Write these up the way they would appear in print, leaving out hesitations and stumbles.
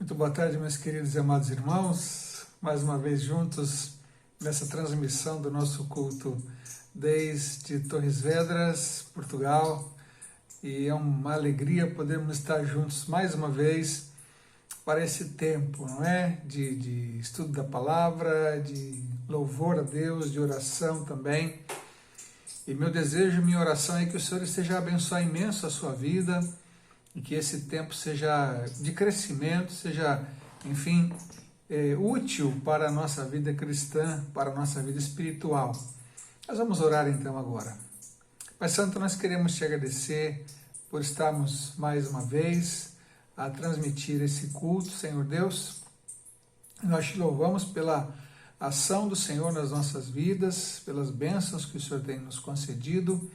Muito boa tarde, meus queridos e amados irmãos. Mais uma vez juntos nessa transmissão do nosso culto desde Torres Vedras, Portugal. E é uma alegria podermos estar juntos mais uma vez para esse tempo, não é? De estudo da palavra, de louvor a Deus, de oração também. E meu desejo, minha oração é que o Senhor esteja a abençoar imenso a sua vida, e que esse tempo seja de crescimento, seja, enfim, útil para a nossa vida cristã, para a nossa vida espiritual. Nós vamos orar então agora. Pai Santo, nós queremos te agradecer por estarmos mais uma vez a transmitir esse culto, Senhor Deus. Nós te louvamos pela ação do Senhor nas nossas vidas, pelas bênçãos que o Senhor tem nos concedido,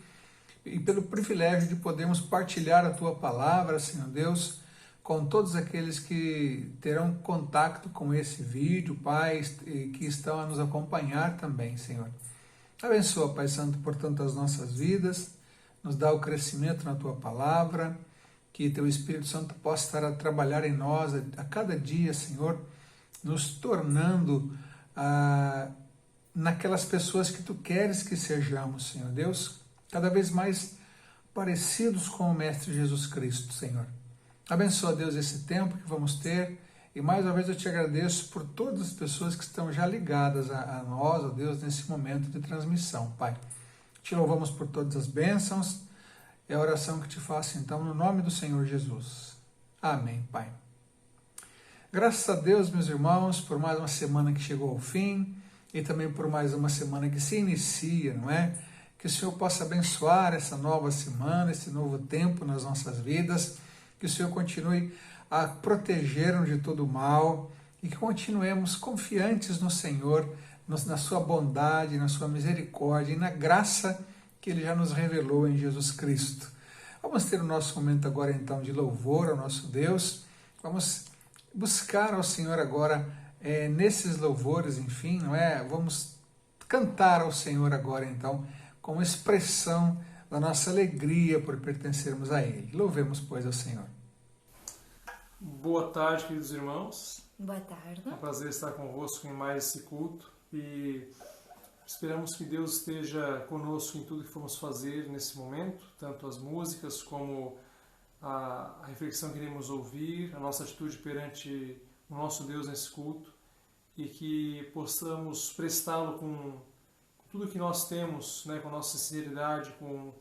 e pelo privilégio de podermos partilhar a Tua Palavra, Senhor Deus, com todos aqueles que terão contato com esse vídeo, Pai, e que estão a nos acompanhar também, Senhor. Abençoa, Pai Santo, portanto, as nossas vidas, nos dá o crescimento na Tua Palavra, que Teu Espírito Santo possa estar a trabalhar em nós a cada dia, Senhor, nos tornando naquelas pessoas que Tu queres que sejamos, Senhor Deus, cada vez mais parecidos com o Mestre Jesus Cristo, Senhor. Abençoa, Deus, esse tempo que vamos ter, e mais uma vez eu te agradeço por todas as pessoas que estão já ligadas a nós, ó Deus, nesse momento de transmissão, Pai. Te louvamos por todas as bênçãos, é a oração que te faço, então, no nome do Senhor Jesus. Amém, Pai. Graças a Deus, meus irmãos, por mais uma semana que chegou ao fim, e também por mais uma semana que se inicia, não é? Que o Senhor possa abençoar essa nova semana, esse novo tempo nas nossas vidas, que o Senhor continue a proteger-nos de todo o mal e que continuemos confiantes no Senhor, na sua bondade, na sua misericórdia e na graça que Ele já nos revelou em Jesus Cristo. Vamos ter o nosso momento agora então de louvor ao nosso Deus, vamos buscar ao Senhor agora nesses louvores, enfim, não é? Vamos cantar ao Senhor agora então, como expressão da nossa alegria por pertencermos a Ele. Louvemos, pois, ao Senhor. Boa tarde, queridos irmãos. Boa tarde. É um prazer estar convosco em mais esse culto e esperamos que Deus esteja conosco em tudo que formos fazer nesse momento, tanto as músicas como a reflexão que iremos ouvir, a nossa atitude perante o nosso Deus nesse culto, e que possamos prestá-lo com tudo que nós temos, né, com a nossa sinceridade, com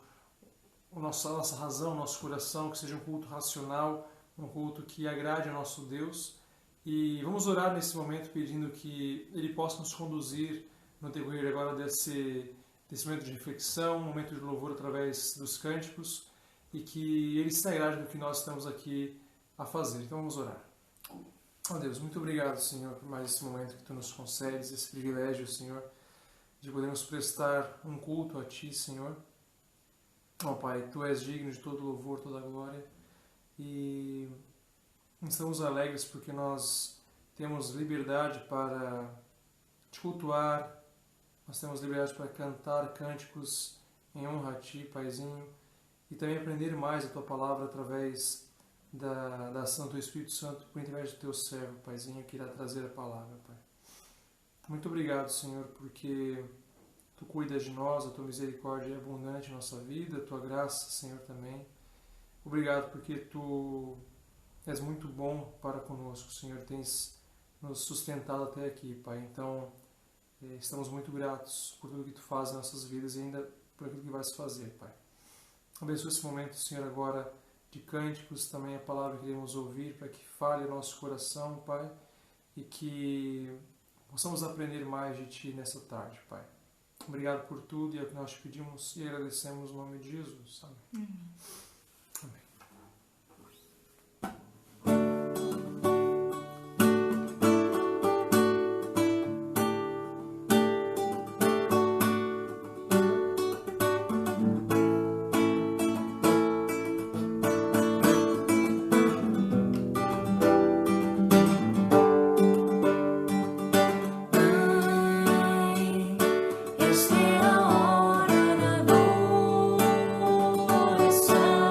a nossa razão, nosso coração, que seja um culto racional, um culto que agrade ao nosso Deus. E vamos orar nesse momento pedindo que Ele possa nos conduzir no decorrer agora desse momento de reflexão, um momento de louvor através dos cânticos, e que Ele se agrade do que nós estamos aqui a fazer. Então vamos orar. Oh Deus, muito obrigado, Senhor, por mais esse momento que Tu nos concedes, esse privilégio, Senhor, de podermos prestar um culto a Ti, Senhor. Ó Pai, Tu és digno de todo louvor, toda glória, e estamos alegres porque nós temos liberdade para Te cultuar, nós temos liberdade para cantar cânticos em honra a Ti, Paizinho, e também aprender mais a Tua Palavra através da ação do Teu Espírito Santo, por intermédio do Teu servo, Paizinho, que irá trazer a Palavra, Pai. Muito obrigado, Senhor, porque Tu cuidas de nós, a Tua misericórdia é abundante em nossa vida, a Tua graça, Senhor, também. Obrigado porque Tu és muito bom para conosco, Senhor, tens nos sustentado até aqui, Pai. Então, estamos muito gratos por tudo que Tu faz em nossas vidas e ainda por aquilo que vais fazer, Pai. Abençoa esse momento, Senhor, agora de cânticos, também a palavra que iremos ouvir, para que fale o nosso coração, Pai, e que possamos aprender mais de Ti nessa tarde, Pai. Obrigado por tudo e é o que nós te pedimos e agradecemos no nome de Jesus. Amém. Amém. Esta é a hora da adoração.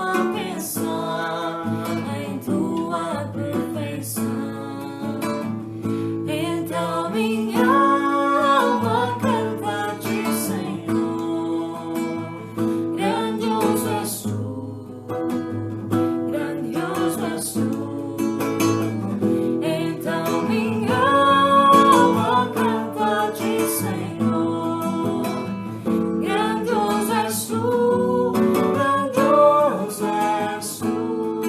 a pensar em tua perfeição. Então minha alma canta a ti, Senhor. Grandioso és tu, grandioso és tu. Então minha alma canta a ti, Senhor. Grandioso és tu, grandioso és tu.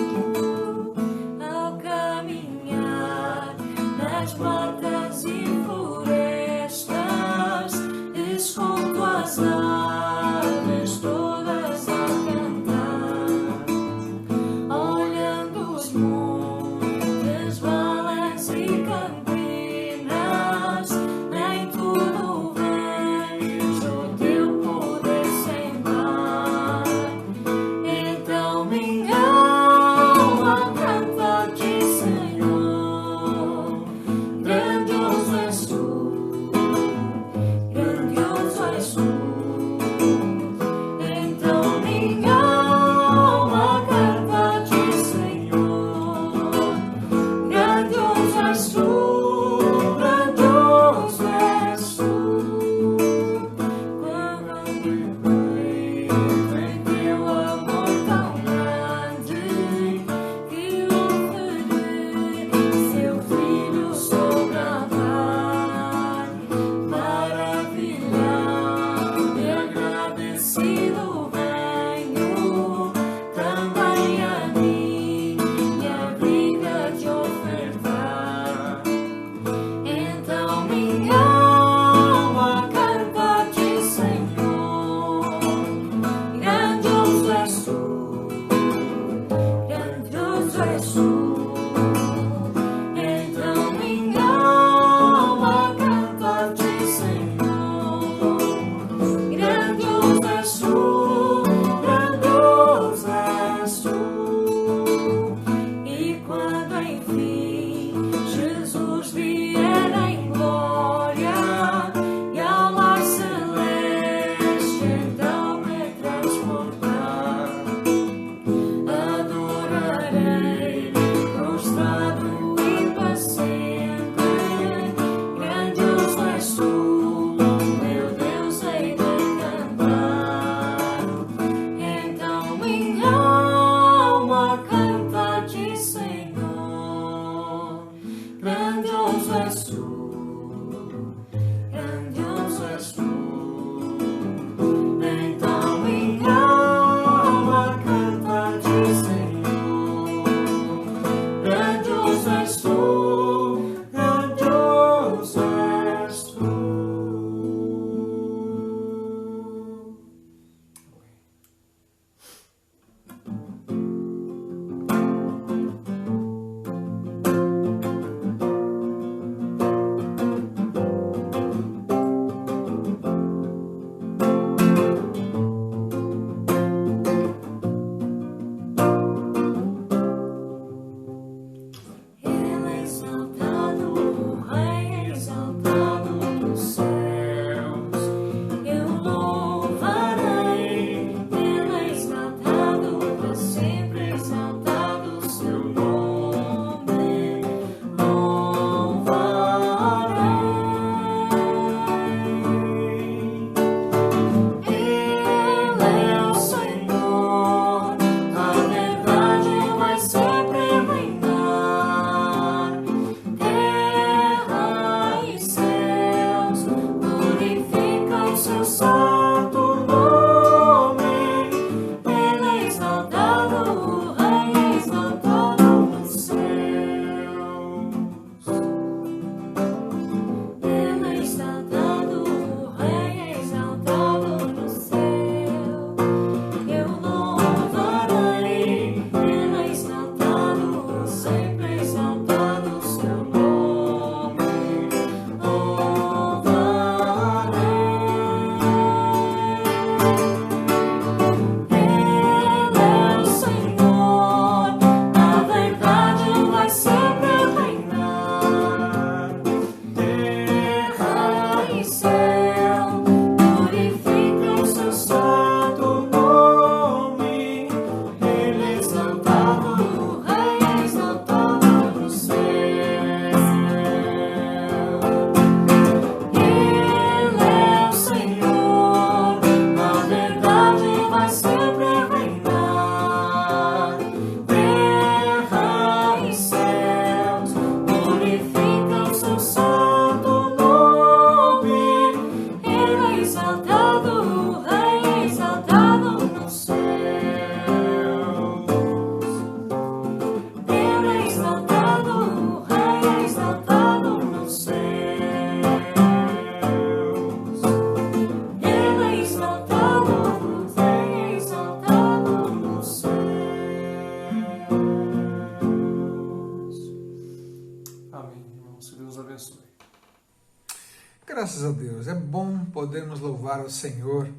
graças a Deus, é bom podermos louvar ao Senhor,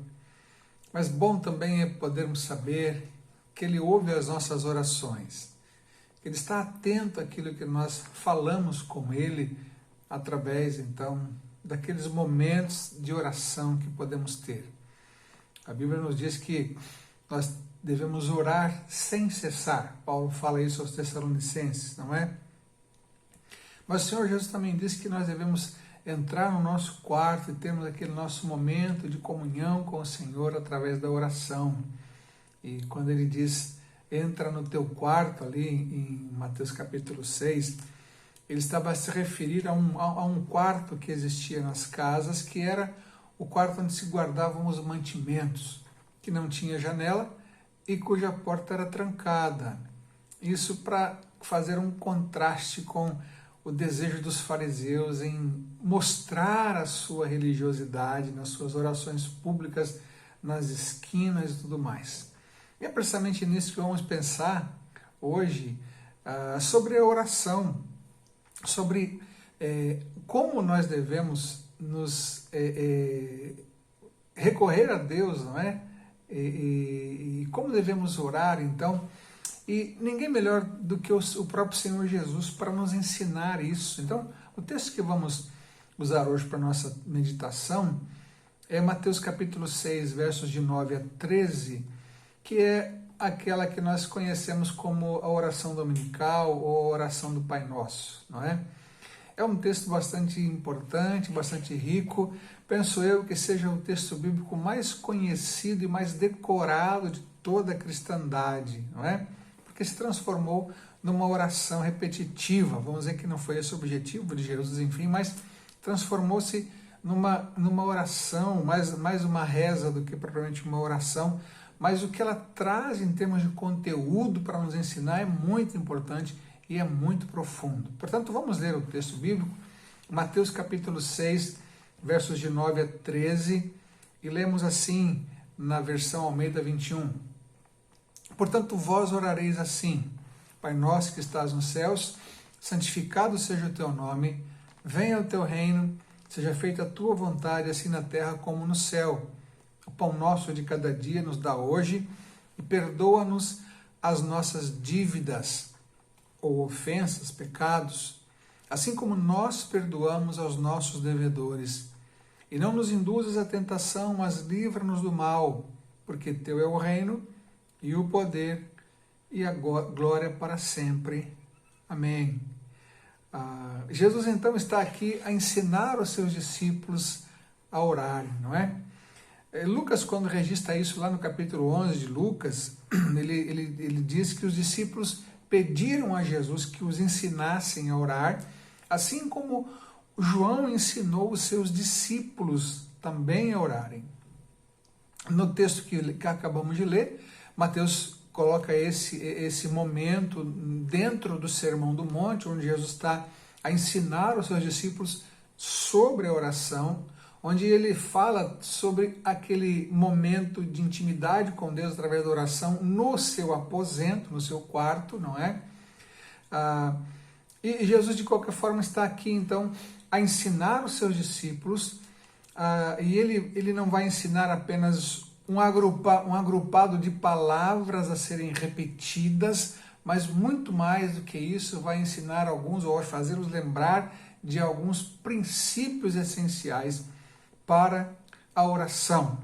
mas bom também é podermos saber que Ele ouve as nossas orações, que Ele está atento àquilo que nós falamos com Ele, através, então, daqueles momentos de oração que podemos ter. A Bíblia nos diz que nós devemos orar sem cessar. Paulo fala isso aos Tessalonicenses, não é? Mas o Senhor Jesus também diz que nós devemos entrar no nosso quarto e termos aquele nosso momento de comunhão com o Senhor através da oração. E quando Ele diz, entra no teu quarto, ali em Mateus capítulo 6, Ele estava a se referir a um quarto que existia nas casas, que era o quarto onde se guardavam os mantimentos, que não tinha janela e cuja porta era trancada. Isso para fazer um contraste com o desejo dos fariseus em mostrar a sua religiosidade nas suas orações públicas, nas esquinas e tudo mais. E é precisamente nisso que vamos pensar hoje, sobre a oração, sobre como nós devemos nos recorrer a Deus, não é? E como devemos orar, então. E ninguém melhor do que o próprio Senhor Jesus para nos ensinar isso. Então, o texto que vamos usar hoje para a nossa meditação é Mateus capítulo 6, versos de 9 a 13, que é aquela que nós conhecemos como a oração dominical ou a oração do Pai Nosso, não é? É um texto bastante importante, bastante rico. Penso eu que seja o texto bíblico mais conhecido e mais decorado de toda a cristandade, não é? Porque se transformou numa oração repetitiva. Vamos dizer que não foi esse o objetivo de Jesus, enfim, mas transformou-se numa oração, mais uma reza do que propriamente uma oração. Mas o que ela traz em termos de conteúdo para nos ensinar é muito importante e é muito profundo. Portanto, vamos ler o texto bíblico, Mateus capítulo 6, versos de 9 a 13, e lemos assim na versão Almeida 21. Portanto, vós orareis assim: Pai nosso que estás nos céus, santificado seja o teu nome, venha o teu reino, seja feita a tua vontade, assim na terra como no céu. O pão nosso de cada dia nos dá hoje, e perdoa-nos as nossas dívidas, ou ofensas, pecados, assim como nós perdoamos aos nossos devedores. E não nos induzas à tentação, mas livra-nos do mal, porque teu é o reino, e o poder, e a glória para sempre. Amém. Jesus então está aqui a ensinar os seus discípulos a orarem, não é? Lucas, quando registra isso lá no capítulo 11 de Lucas, ele diz que os discípulos pediram a Jesus que os ensinassem a orar, assim como João ensinou os seus discípulos também a orarem. No texto que acabamos de ler, Mateus coloca esse momento dentro do Sermão do Monte, onde Jesus está a ensinar os seus discípulos sobre a oração, onde ele fala sobre aquele momento de intimidade com Deus através da oração no seu aposento, no seu quarto, não é? E Jesus, de qualquer forma, está aqui, então, a ensinar os seus discípulos, e ele não vai ensinar apenas um agrupado de palavras a serem repetidas, mas muito mais do que isso, vai ensinar alguns, ou fazê-los lembrar de alguns princípios essenciais para a oração.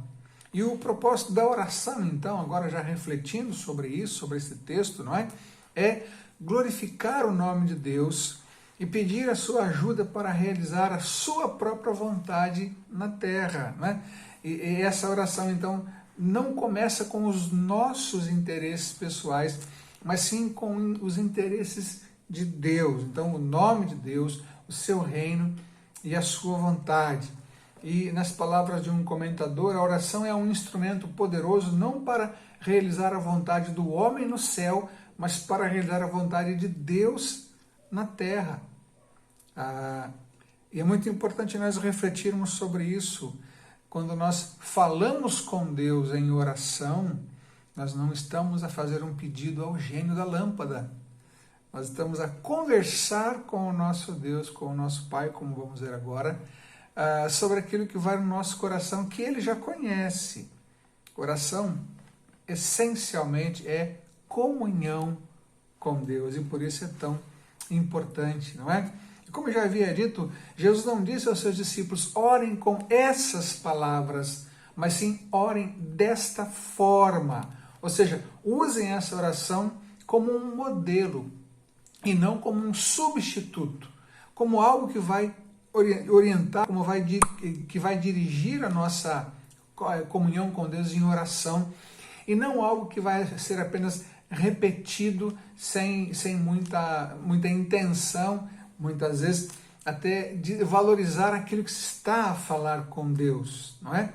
E o propósito da oração, então, agora já refletindo sobre isso, sobre esse texto, não é? É glorificar o nome de Deus e pedir a sua ajuda para realizar a sua própria vontade na terra, não é? E essa oração, então, não começa com os nossos interesses pessoais, mas sim com os interesses de Deus. Então, o nome de Deus, o seu reino e a sua vontade. E nas palavras de um comentador, a oração é um instrumento poderoso não para realizar a vontade do homem no céu, mas para realizar a vontade de Deus na terra. E é muito importante nós refletirmos sobre isso. Quando nós falamos com Deus em oração, nós não estamos a fazer um pedido ao gênio da lâmpada. Nós estamos a conversar com o nosso Deus, com o nosso Pai, como vamos ver agora, sobre aquilo que vai no nosso coração, que Ele já conhece. Oração, essencialmente, é comunhão com Deus, e por isso é tão importante, não é? E como eu já havia dito, Jesus não disse aos seus discípulos, orem com essas palavras, mas sim orem desta forma. Ou seja, usem essa oração como um modelo e não como um substituto, como algo que vai orientar, que vai dirigir a nossa comunhão com Deus em oração, e não algo que vai ser apenas repetido sem muita intenção, muitas vezes até de valorizar aquilo que se está a falar com Deus, não é?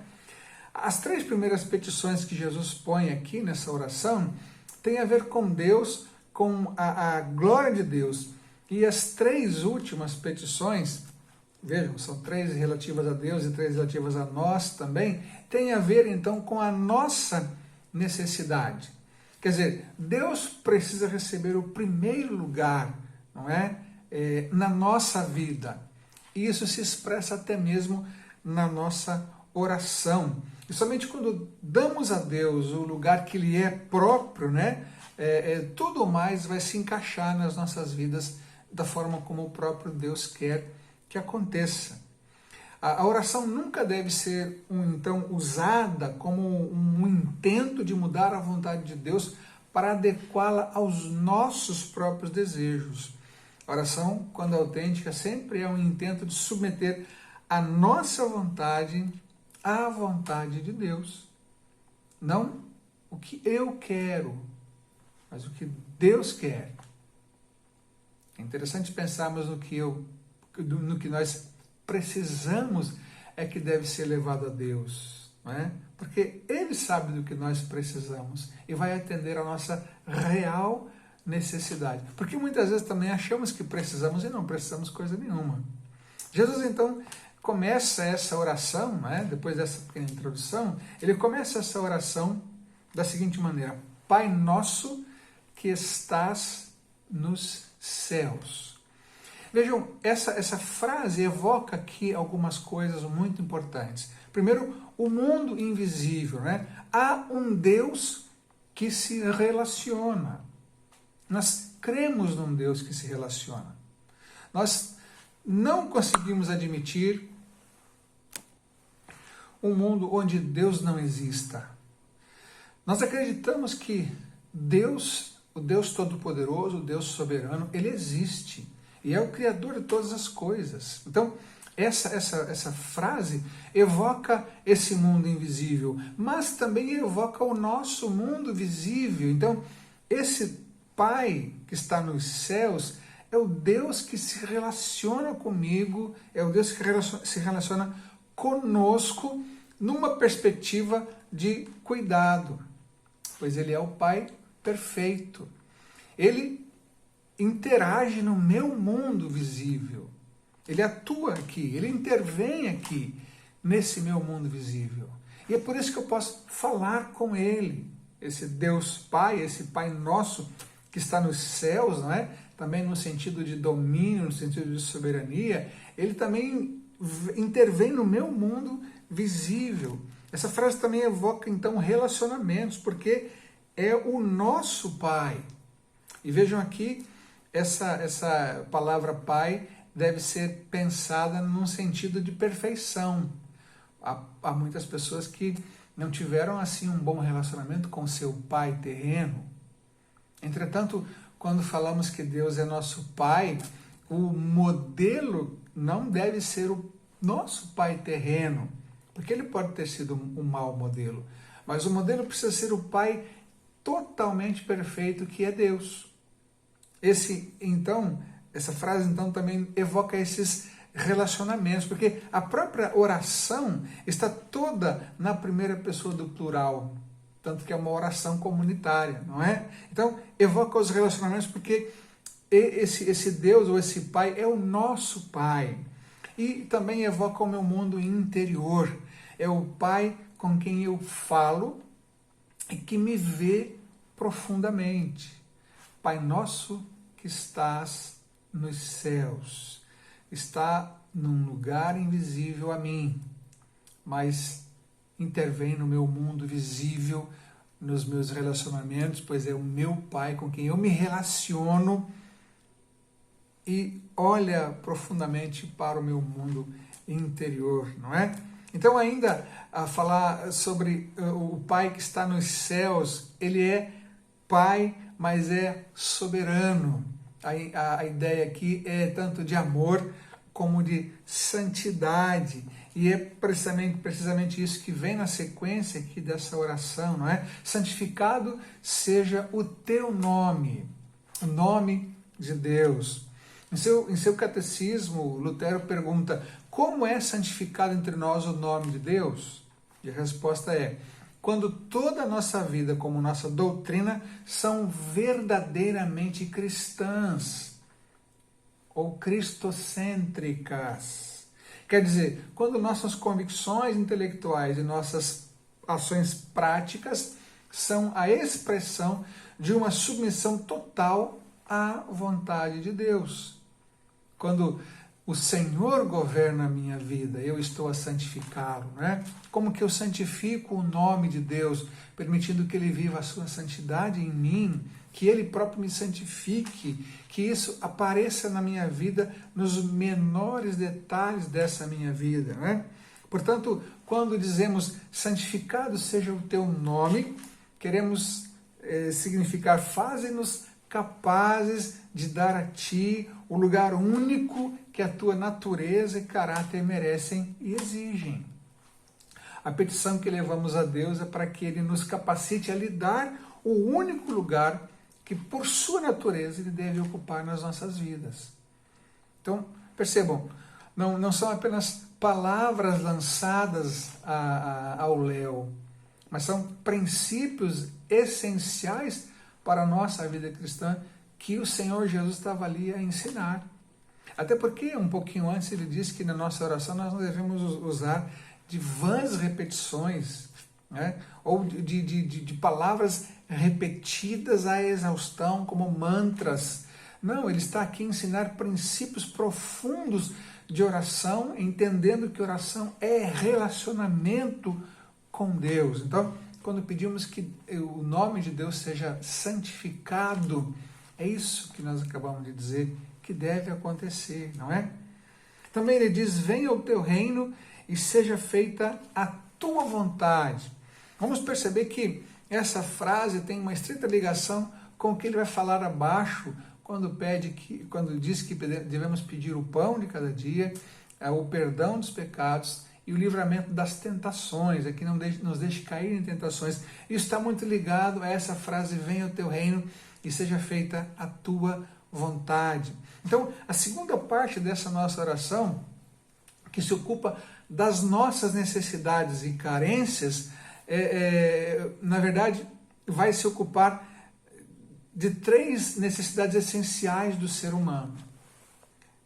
As 3 primeiras petições que Jesus põe aqui nessa oração têm a ver com Deus, com a glória de Deus. E as 3 últimas petições, vejam, são 3 relativas a Deus e 3 relativas a nós também, têm a ver então com a nossa necessidade. Quer dizer, Deus precisa receber o primeiro lugar, não é? Na nossa vida. E isso se expressa até mesmo na nossa oração. E somente quando damos a Deus o lugar que lhe é próprio, né? Tudo mais vai se encaixar nas nossas vidas da forma como o próprio Deus quer que aconteça. A oração nunca deve ser, então, usada como um intento de mudar a vontade de Deus para adequá-la aos nossos próprios desejos. A oração, quando autêntica, sempre é um intento de submeter a nossa vontade à vontade de Deus. Não o que eu quero, mas o que Deus quer. É interessante pensarmos no que nós precisamos é que deve ser levado a Deus, não é? Porque Ele sabe do que nós precisamos e vai atender a nossa real necessidade. Porque muitas vezes também achamos que precisamos e não precisamos coisa nenhuma. Jesus então começa essa oração, né? Depois dessa pequena introdução, ele começa essa oração da seguinte maneira: Pai nosso que estás nos céus. Vejam, essa frase evoca aqui algumas coisas muito importantes. Primeiro, o mundo invisível, né? Há um Deus que se relaciona. Nós cremos num Deus que se relaciona. Nós não conseguimos admitir um mundo onde Deus não exista. Nós acreditamos que Deus, o Deus Todo-Poderoso, o Deus Soberano, Ele existe. E é o Criador de todas as coisas. Então, essa frase evoca esse mundo invisível, mas também evoca o nosso mundo visível. Então, esse Pai que está nos céus é o Deus que se relaciona comigo, é o Deus que se relaciona conosco numa perspectiva de cuidado, pois Ele é o Pai perfeito. Ele interage no meu mundo visível. Ele atua aqui, ele intervém aqui nesse meu mundo visível. E é por isso que eu posso falar com ele, esse Deus Pai, esse Pai nosso que está nos céus, não é? Também no sentido de domínio, no sentido de soberania, ele também intervém no meu mundo visível. Essa frase também evoca então relacionamentos, porque é o nosso Pai. E vejam aqui, essa palavra Pai deve ser pensada num sentido de perfeição. Há muitas pessoas que não tiveram assim um bom relacionamento com seu pai terreno. Entretanto, quando falamos que Deus é nosso Pai, o modelo não deve ser o nosso pai terreno, porque ele pode ter sido um mau modelo, mas o modelo precisa ser o Pai totalmente perfeito, que é Deus. Essa frase então também evoca esses relacionamentos, porque a própria oração está toda na primeira pessoa do plural, tanto que é uma oração comunitária, não é? Então, evoca os relacionamentos porque esse Deus ou esse Pai é o nosso Pai. E também evoca o meu mundo interior. É o Pai com quem eu falo e que me vê profundamente. Pai nosso que estás nos céus. Está num lugar invisível a mim, mas intervém no meu mundo visível, nos meus relacionamentos, pois é o meu Pai com quem eu me relaciono e olha profundamente para o meu mundo interior, não é? Então, ainda a falar sobre o Pai que está nos céus, ele é Pai, mas é soberano. A ideia aqui é tanto de amor como de santidade. E é precisamente isso que vem na sequência aqui dessa oração, não é? Santificado seja o teu nome, o nome de Deus. Em seu catecismo, Lutero pergunta: como é santificado entre nós o nome de Deus? E a resposta é: quando toda a nossa vida, como nossa doutrina, são verdadeiramente cristãs ou cristocêntricas. Quer dizer, quando nossas convicções intelectuais e nossas ações práticas são a expressão de uma submissão total à vontade de Deus. Quando o Senhor governa a minha vida, eu estou a santificá-lo, né? Como que eu santifico o nome de Deus, permitindo que Ele viva a sua santidade em mim, que Ele próprio me santifique, que isso apareça na minha vida, nos menores detalhes dessa minha vida, né? Portanto, quando dizemos santificado seja o teu nome, queremos significar faze-nos capazes de dar a Ti o lugar único que a Tua natureza e caráter merecem e exigem. A petição que levamos a Deus é para que Ele nos capacite a lhe dar o único lugar que, por sua natureza, Ele deve ocupar nas nossas vidas. Então, percebam, não são apenas palavras lançadas ao léu, mas são princípios essenciais para a nossa vida cristã que o Senhor Jesus estava ali a ensinar. Até porque, um pouquinho antes, ele disse que na nossa oração nós não devemos usar de vãs repetições, né? Ou de palavras repetidas à exaustão, como mantras. Não, ele está aqui a ensinar princípios profundos de oração, entendendo que oração é relacionamento com Deus. Então, quando pedimos que o nome de Deus seja santificado, é isso que nós acabamos de dizer que deve acontecer, não é? Também ele diz: venha o teu reino e seja feita a tua vontade. Vamos perceber que essa frase tem uma estreita ligação com o que ele vai falar abaixo, quando diz que devemos pedir o pão de cada dia, o perdão dos pecados e o livramento das tentações, é que não nos deixe cair em tentações. Isso está muito ligado a essa frase: venha o teu reino e seja feita a tua vontade. Então, a segunda parte dessa nossa oração, que se ocupa das nossas necessidades e carências, na verdade, vai se ocupar de 3 necessidades essenciais do ser humano.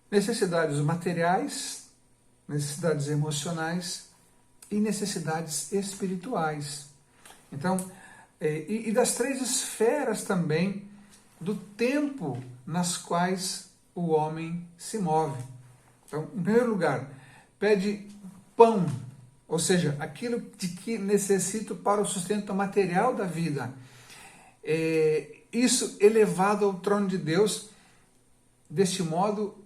Necessidades materiais, necessidades emocionais e necessidades espirituais. Então, e das 3 esferas também do tempo nas quais o homem se move. Então, em primeiro lugar, pede pão, ou seja, aquilo de que necessito para o sustento material da vida. Isso elevado ao trono de Deus, deste modo,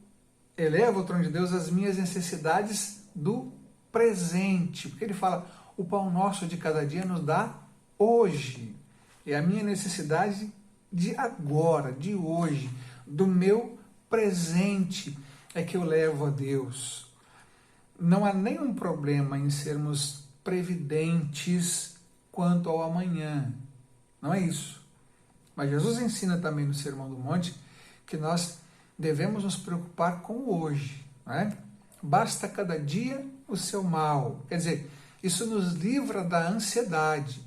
eleva ao trono de Deus as minhas necessidades do presente. Porque ele fala: o pão nosso de cada dia nos dá hoje. É a minha necessidade de agora, de hoje, do meu presente, é que eu levo a Deus. Não há nenhum problema em sermos previdentes quanto ao amanhã. Não é isso. Mas Jesus ensina também no Sermão do Monte que nós devemos nos preocupar com o hoje, não é? Basta cada dia o seu mal. Quer dizer, isso nos livra da ansiedade.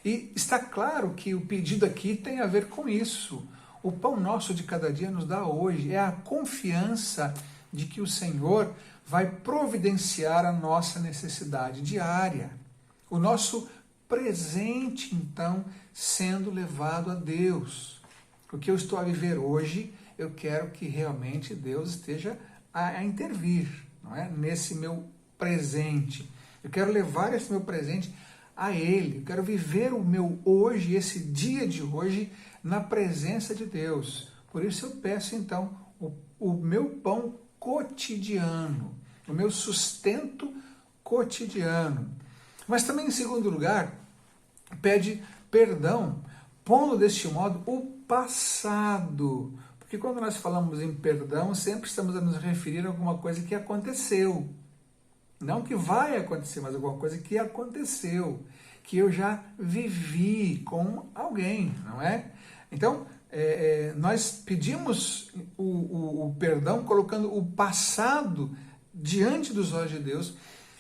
E está claro que o pedido aqui tem a ver com isso. O pão nosso de cada dia nos dá hoje. É a confiança de que o Senhor vai providenciar a nossa necessidade diária. O nosso presente, então, sendo levado a Deus. O que eu estou a viver hoje, eu quero que realmente Deus esteja a intervir. não é? Nesse meu presente. Eu quero levar esse meu presente a Ele. Eu quero viver o meu hoje, esse dia de hoje, na presença de Deus. Por isso eu peço, então, o meu pão cotidiano, o meu sustento cotidiano. Mas também, em segundo lugar, pede perdão, pondo deste modo o passado. Porque quando nós falamos em perdão, sempre estamos a nos referir a alguma coisa que aconteceu. Não que vai acontecer, mas alguma coisa que aconteceu, que eu já vivi com alguém, não é? Então, nós pedimos o perdão colocando o passado diante dos olhos de Deus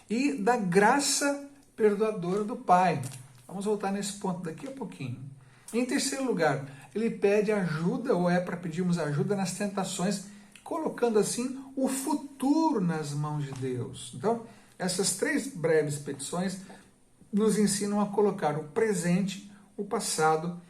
e da graça perdoadora do Pai. Vamos voltar nesse ponto daqui a pouquinho. Em terceiro lugar, ele pede ajuda, ou é para pedirmos ajuda nas tentações, colocando assim o futuro nas mãos de Deus. Então, essas três breves petições nos ensinam a colocar o presente, o passado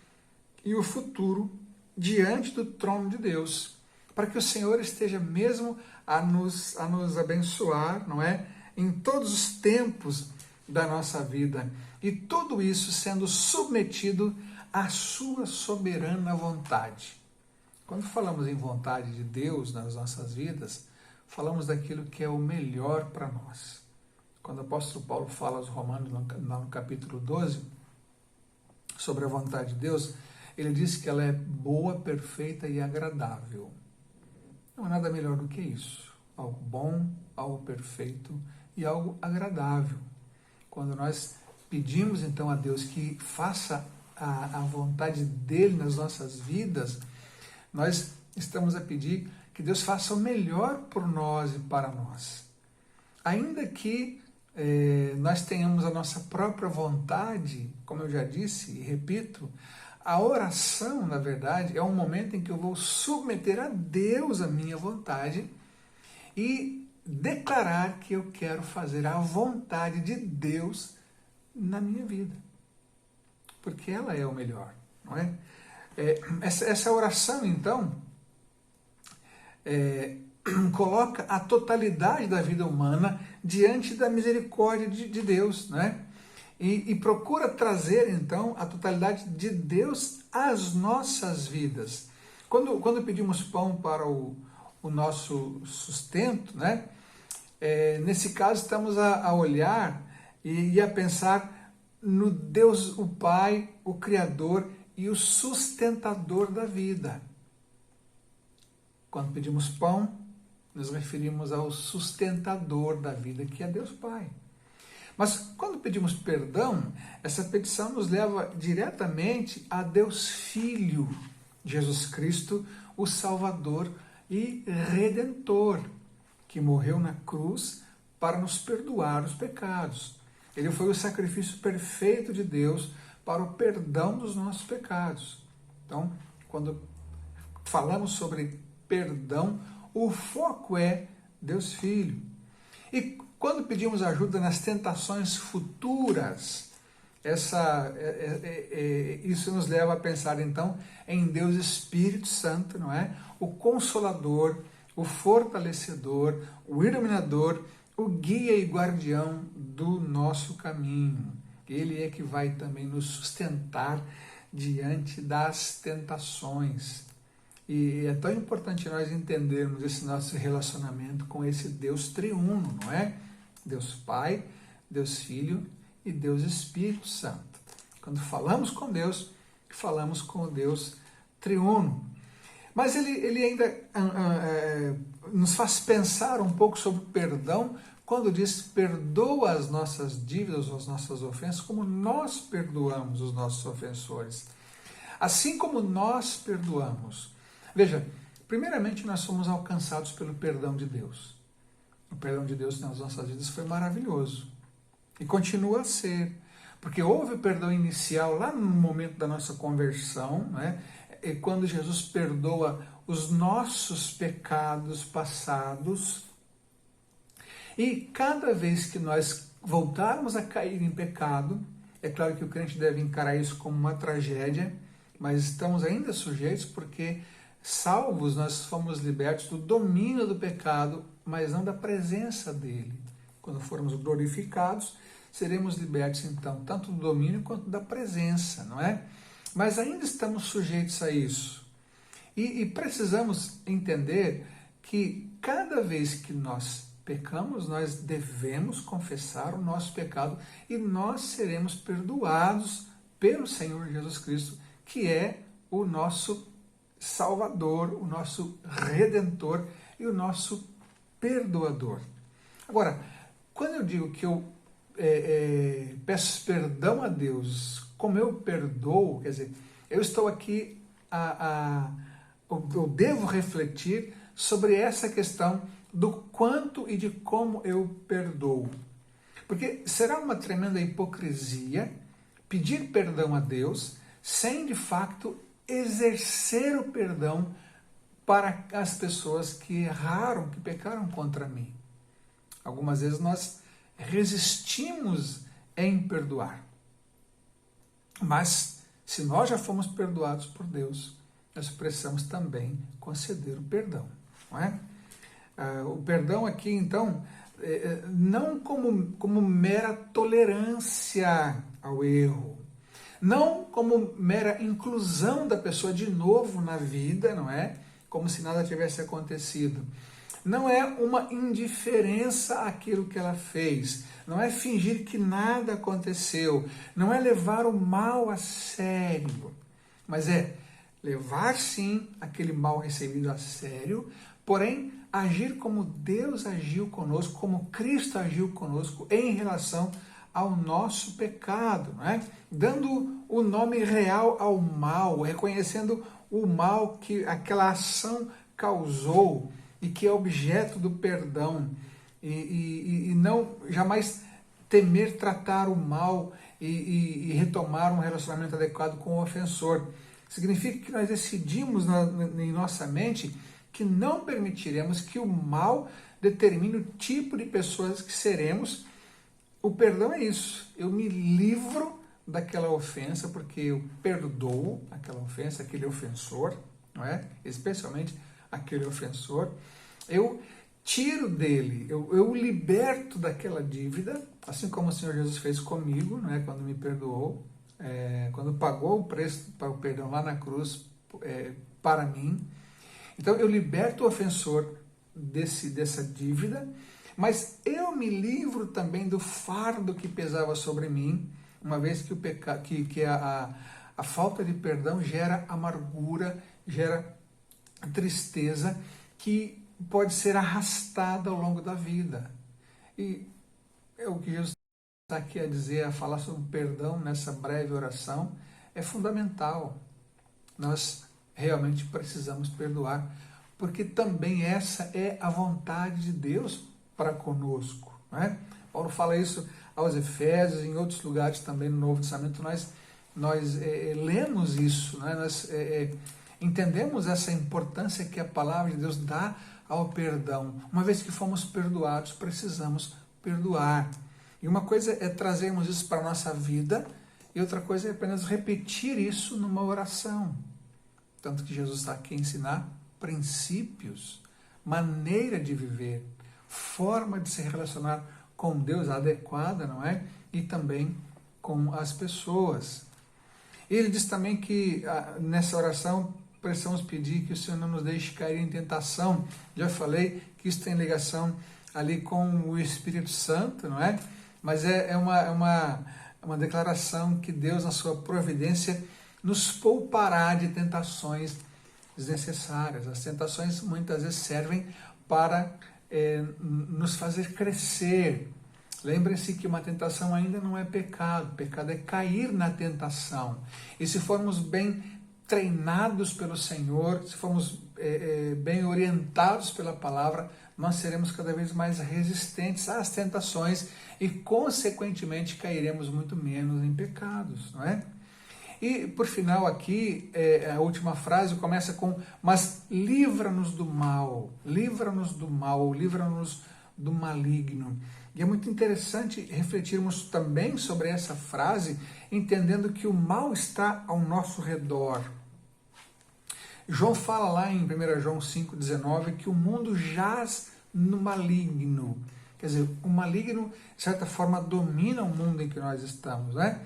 e o futuro diante do trono de Deus, para que o Senhor esteja mesmo a nos abençoar, não é? Em todos os tempos da nossa vida. E tudo isso sendo submetido à sua soberana vontade. Quando falamos em vontade de Deus nas nossas vidas, falamos daquilo que é o melhor para nós. Quando o apóstolo Paulo fala aos Romanos, no capítulo 12, sobre a vontade de Deus, ele diz que ela é boa, perfeita e agradável. Não há nada melhor do que isso. Algo bom, algo perfeito e algo agradável. Quando nós pedimos então a Deus que faça a vontade dele nas nossas vidas, nós estamos a pedir que Deus faça o melhor por nós e para nós. Ainda que nós tenhamos a nossa própria vontade, como eu já disse e repito, a oração, na verdade, é um momento em que eu vou submeter a Deus a minha vontade e declarar que eu quero fazer a vontade de Deus na minha vida. Porque ela é o melhor, não é? Essa oração, então, coloca a totalidade da vida humana diante da misericórdia de Deus, né? E procura trazer, então, a totalidade de Deus às nossas vidas. Quando pedimos pão para o nosso sustento, né? Nesse caso, estamos a olhar e a pensar no Deus, o Pai, o Criador e o sustentador da vida. Quando pedimos pão, nos referimos ao sustentador da vida, que é Deus Pai. Mas quando pedimos perdão, essa petição nos leva diretamente a Deus Filho, Jesus Cristo, o Salvador e Redentor, que morreu na cruz para nos perdoar os pecados. Ele foi o sacrifício perfeito de Deus para o perdão dos nossos pecados. Então, quando falamos sobre perdão, o foco é Deus Filho. E quando pedimos ajuda nas tentações futuras, isso nos leva a pensar então em Deus Espírito Santo, não é? O Consolador, o Fortalecedor, o Iluminador, o Guia e Guardião do nosso caminho. Ele é que vai também nos sustentar diante das tentações. E é tão importante nós entendermos esse nosso relacionamento com esse Deus triuno, não é? Deus Pai, Deus Filho e Deus Espírito Santo. Quando falamos com Deus, falamos com o Deus triuno. Mas ele ainda nos faz pensar um pouco sobre o perdão quando diz: perdoa as nossas dívidas ou as nossas ofensas como nós perdoamos os nossos ofensores. Assim como nós perdoamos. Veja, primeiramente nós somos alcançados pelo perdão de Deus. O perdão de Deus nas nossas vidas foi maravilhoso. E continua a ser. Porque houve o perdão inicial lá no momento da nossa conversão, né? E quando Jesus perdoa os nossos pecados passados. E cada vez que nós voltarmos a cair em pecado, é claro que o crente deve encarar isso como uma tragédia, mas estamos ainda sujeitos porque, salvos, nós fomos libertos do domínio do pecado mas não da presença dele. Quando formos glorificados, seremos libertos, então, tanto do domínio quanto da presença, não é? Mas ainda estamos sujeitos a isso. E precisamos entender que cada vez que nós pecamos, nós devemos confessar o nosso pecado e nós seremos perdoados pelo Senhor Jesus Cristo, que é o nosso Salvador, o nosso Redentor e o nosso Perdoador. Agora, quando eu digo que eu peço perdão a Deus, como eu perdoo, quer dizer, eu estou aqui, eu devo refletir sobre essa questão do quanto e de como eu perdoo. Porque será uma tremenda hipocrisia pedir perdão a Deus sem, de fato, exercer o perdão para as pessoas que erraram, que pecaram contra mim. Algumas vezes nós resistimos em perdoar. Mas, se nós já fomos perdoados por Deus, nós precisamos também conceder o perdão, não é? O perdão aqui, então, não como mera tolerância ao erro, não como mera inclusão da pessoa de novo na vida, não é? Como se nada tivesse acontecido. Não é uma indiferença àquilo que ela fez, não é fingir que nada aconteceu, não é levar o mal a sério, mas é levar sim aquele mal recebido a sério, porém agir como Deus agiu conosco, como Cristo agiu conosco em relação ao nosso pecado, não é? Dando o nome real ao mal, reconhecendo o mal que aquela ação causou e que é objeto do perdão, e não jamais temer tratar o mal e retomar um relacionamento adequado com o ofensor. Significa que nós decidimos em nossa mente que não permitiremos que o mal determine o tipo de pessoas que seremos. O perdão é isso, eu me livro daquela ofensa porque eu perdoo aquela ofensa, aquele ofensor, não é? Especialmente aquele ofensor, eu tiro dele, eu o liberto daquela dívida, assim como o Senhor Jesus fez comigo, não é? Quando me perdoou, quando pagou o preço para o perdão lá na cruz para mim. Então eu liberto o ofensor dessa dívida, mas eu me livro também do fardo que pesava sobre mim, uma vez que a falta de perdão gera amargura, gera tristeza que pode ser arrastada ao longo da vida. E é o que Jesus está aqui a dizer, a falar sobre perdão nessa breve oração, é fundamental. Nós realmente precisamos perdoar, porque também essa é a vontade de Deus para conosco, não é? Paulo fala isso aos Efésios, em outros lugares também no Novo Testamento nós lemos isso, não é? Nós entendemos essa importância que a palavra de Deus dá ao perdão. Uma vez que fomos perdoados, precisamos perdoar. E uma coisa é trazermos isso para a nossa vida, e outra coisa é apenas repetir isso numa oração. Tanto que Jesus está aqui a ensinar princípios, maneira de viver, forma de se relacionar com Deus adequada, não é? E também com as pessoas. Ele diz também que nessa oração precisamos pedir que o Senhor não nos deixe cair em tentação. Já falei que isso tem ligação ali com o Espírito Santo, não é? Mas é uma declaração que Deus, na sua providência, nos poupará de tentações desnecessárias. As tentações muitas vezes servem para nos fazer crescer. Lembrem-se que uma tentação ainda não é pecado. Pecado é cair na tentação. E se formos bem treinados pelo Senhor, se formos bem orientados pela palavra, nós seremos cada vez mais resistentes às tentações e, consequentemente, cairemos muito menos em pecados, não é? E, por final, aqui, a última frase começa com: mas livra-nos do mal, livra-nos do mal, livra-nos do maligno. E é muito interessante refletirmos também sobre essa frase, entendendo que o mal está ao nosso redor. João fala lá em 1 João 5,19 que o mundo jaz no maligno. Quer dizer, o maligno, de certa forma, domina o mundo em que nós estamos, né?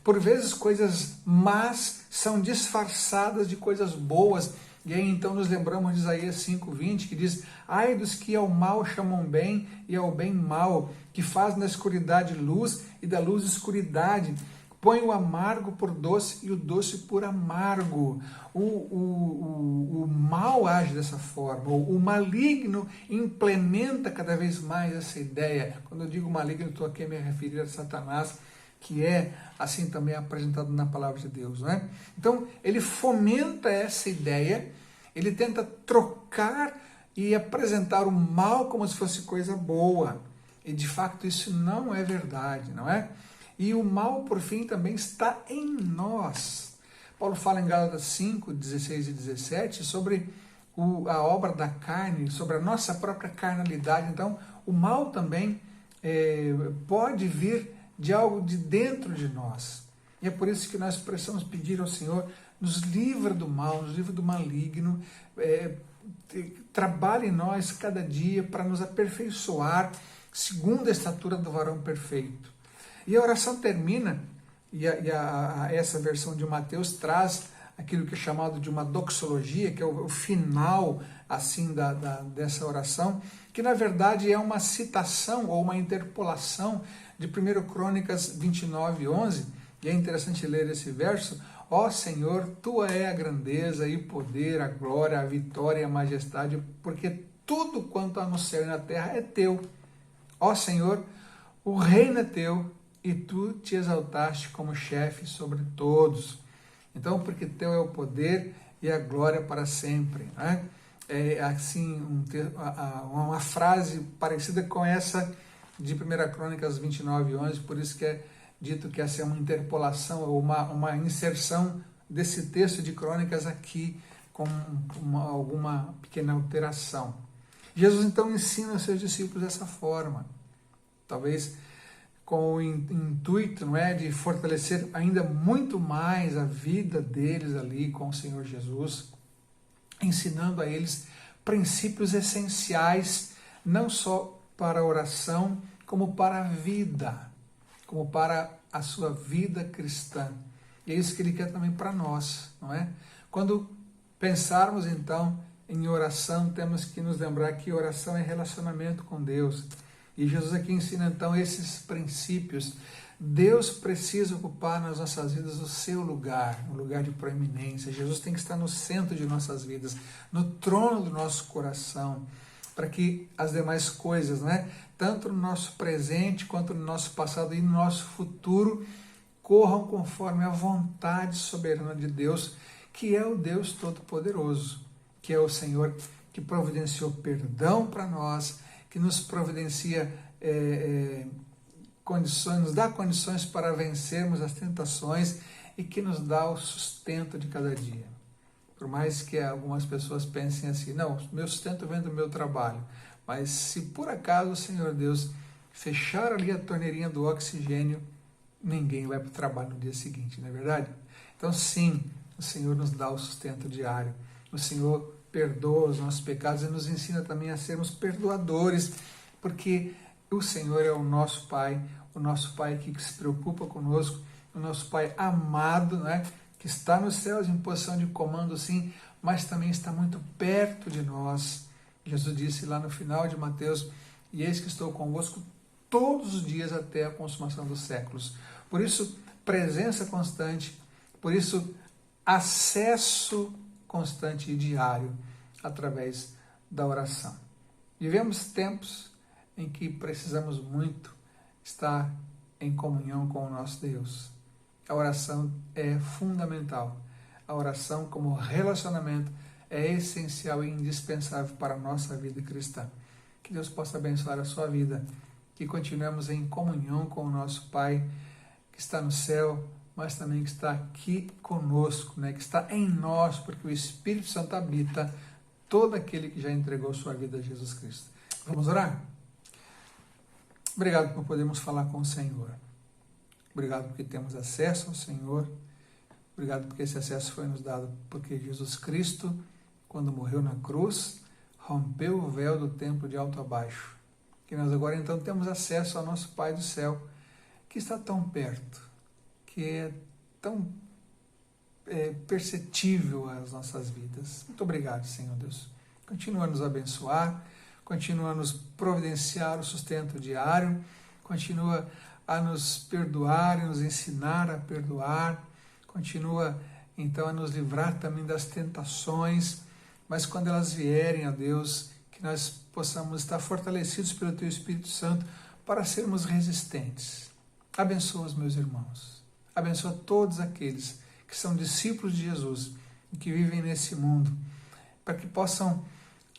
Por vezes, coisas más são disfarçadas de coisas boas. E aí, então, nos lembramos de Isaías 5:20, que diz: ai dos que ao mal chamam bem e ao bem mal, que faz na escuridade luz e da luz escuridade, põe o amargo por doce e o doce por amargo. O mal age dessa forma, o maligno implementa cada vez mais essa ideia. Quando eu digo maligno, estou aqui a me referir a Satanás, que é assim também apresentado na palavra de Deus, né? Então, ele fomenta essa ideia, ele tenta trocar e apresentar o mal como se fosse coisa boa. E de fato isso não é verdade, não é? E o mal, por fim, também está em nós. Paulo fala em Gálatas 5, 16 e 17 sobre a obra da carne, sobre a nossa própria carnalidade. Então, o mal também pode vir de algo de dentro de nós. E é por isso que nós precisamos pedir ao Senhor, nos livra do mal, nos livra do maligno, trabalhe em nós cada dia para nos aperfeiçoar segundo a estatura do varão perfeito. E a oração termina, essa versão de Mateus traz aquilo que é chamado de uma doxologia, que é o final assim dessa oração, que na verdade é uma citação ou uma interpolação de 1 Crônicas 29:11, e é interessante ler esse verso: ó Senhor, tua é a grandeza e o poder, a glória, a vitória e a majestade, porque tudo quanto há no céu e na terra é teu. Ó Senhor, o reino é teu e tu te exaltaste como chefe sobre todos. Então, porque teu é o poder e a glória para sempre, né? É assim uma frase parecida com essa de 1 Crônicas 29:11, por isso que é dito que essa é uma interpolação ou uma inserção desse texto de Crônicas aqui com alguma pequena alteração. Jesus então ensina os seus discípulos dessa forma, talvez com o intuito, não é, de fortalecer ainda muito mais a vida deles ali com o Senhor Jesus, ensinando a eles princípios essenciais, não só para a oração, como para a vida, como para a sua vida cristã. E é isso que ele quer também para nós, não é? Quando pensarmos então em oração, temos que nos lembrar que oração é relacionamento com Deus. E Jesus aqui ensina então esses princípios. Deus precisa ocupar nas nossas vidas o seu lugar, um lugar de proeminência. Jesus tem que estar no centro de nossas vidas, no trono do nosso coração, para que as demais coisas, né, tanto no nosso presente quanto no nosso passado e no nosso futuro, corram conforme a vontade soberana de Deus, que é o Deus Todo-Poderoso, que é o Senhor que providenciou perdão para nós, que nos providencia condições, nos dá condições para vencermos as tentações e que nos dá o sustento de cada dia. Por mais que algumas pessoas pensem assim, não, meu sustento vem do meu trabalho, mas se por acaso o Senhor Deus fechar ali a torneirinha do oxigênio, ninguém vai para o trabalho no dia seguinte, não é verdade? Então sim, o Senhor nos dá o sustento diário, o Senhor perdoa os nossos pecados e nos ensina também a sermos perdoadores, porque o Senhor é o nosso Pai que se preocupa conosco, o nosso Pai amado, né, que está nos céus em posição de comando, sim, mas também está muito perto de nós. Jesus disse lá no final de Mateus: e eis que estou convosco todos os dias até a consumação dos séculos. Por isso, presença constante, por isso, acesso constante e diário através da oração. Vivemos tempos em que precisamos muito estar em comunhão com o nosso Deus. A oração é fundamental. A oração como relacionamento é essencial e indispensável para a nossa vida cristã. Que Deus possa abençoar a sua vida, que continuemos em comunhão com o nosso Pai, que está no céu, mas também que está aqui conosco, né? Que está em nós, porque o Espírito Santo habita todo aquele que já entregou sua vida a Jesus Cristo. Vamos orar? Obrigado por podermos falar com o Senhor. Obrigado porque temos acesso ao Senhor. Obrigado porque esse acesso foi nos dado porque Jesus Cristo, quando morreu na cruz, rompeu o véu do templo de alto a baixo. Que nós agora então temos acesso ao nosso Pai do céu, que está tão perto, que é tão perceptível às nossas vidas. Muito obrigado, Senhor Deus. Continua a nos abençoar, continua a nos providenciar o sustento diário, continua a nos perdoar e nos ensinar a perdoar, continua então a nos livrar também das tentações, mas quando elas vierem, a Deus, que nós possamos estar fortalecidos pelo Teu Espírito Santo para sermos resistentes. Abençoa os meus irmãos, abençoa todos aqueles que são discípulos de Jesus e que vivem nesse mundo, para que possam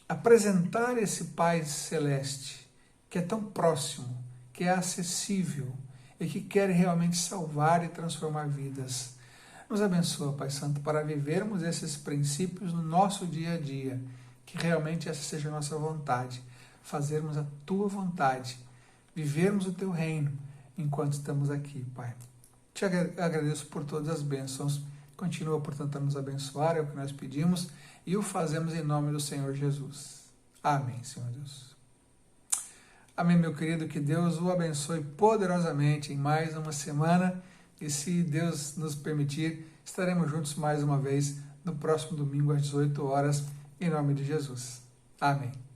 apresentar esse Pai Celeste, que é tão próximo, que é acessível e que quer realmente salvar e transformar vidas. Nos abençoa, Pai Santo, para vivermos esses princípios no nosso dia a dia, que realmente essa seja a nossa vontade, fazermos a Tua vontade, vivermos o Teu reino enquanto estamos aqui, Pai. Te agradeço por todas as bênçãos, continua, portanto, a nos abençoar, é o que nós pedimos, e o fazemos em nome do Senhor Jesus. Amém, Senhor Deus. Amém, meu querido, que Deus o abençoe poderosamente em mais uma semana, e se Deus nos permitir, estaremos juntos mais uma vez no próximo domingo às 18 horas, em nome de Jesus. Amém.